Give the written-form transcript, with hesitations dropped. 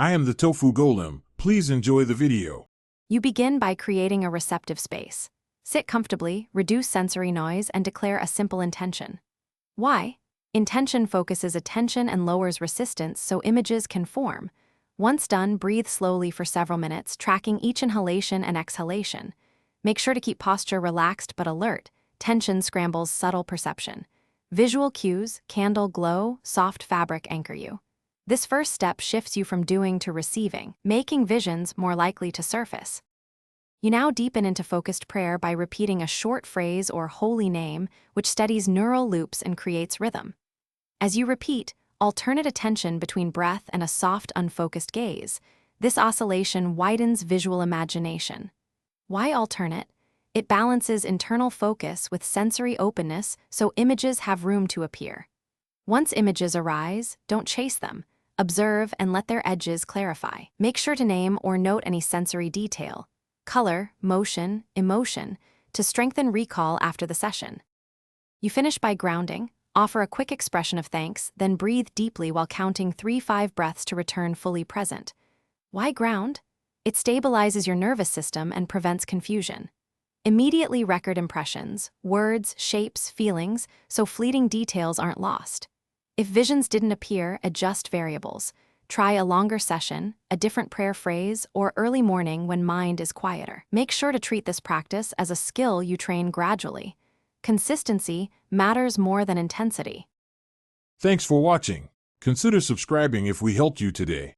I am the tofu golem. Please enjoy the video. You begin by creating a receptive space. Sit comfortably, reduce sensory noise, and declare a simple intention. Why? Intention focuses attention and lowers resistance so images can form. Once done, breathe slowly for several minutes, tracking each inhalation and exhalation. Make sure to keep posture relaxed but alert. Tension scrambles subtle perception. Visual cues, candle glow, soft fabric anchor you. This first step shifts you from doing to receiving, making visions more likely to surface. You now deepen into focused prayer by repeating a short phrase or holy name, which steadies neural loops and creates rhythm. As you repeat, alternate attention between breath and a soft, unfocused gaze. This oscillation widens visual imagination. Why alternate? It balances internal focus with sensory openness so images have room to appear. Once images arise, don't chase them. Observe and let their edges clarify. Make sure to name or note any sensory detail, color, motion, emotion, to strengthen recall after the session. You finish by grounding, offer a quick expression of thanks, then breathe deeply while counting 3-5 breaths to return fully present. Why ground? It stabilizes your nervous system and prevents confusion. Immediately record impressions, words, shapes, feelings, so fleeting details aren't lost. If visions didn't appear, adjust variables. Try a longer session, a different prayer phrase, or early morning when mind is quieter. Make sure to treat this practice as a skill you train gradually. Consistency matters more than intensity. Thanks for watching. Consider subscribing if we helped you today.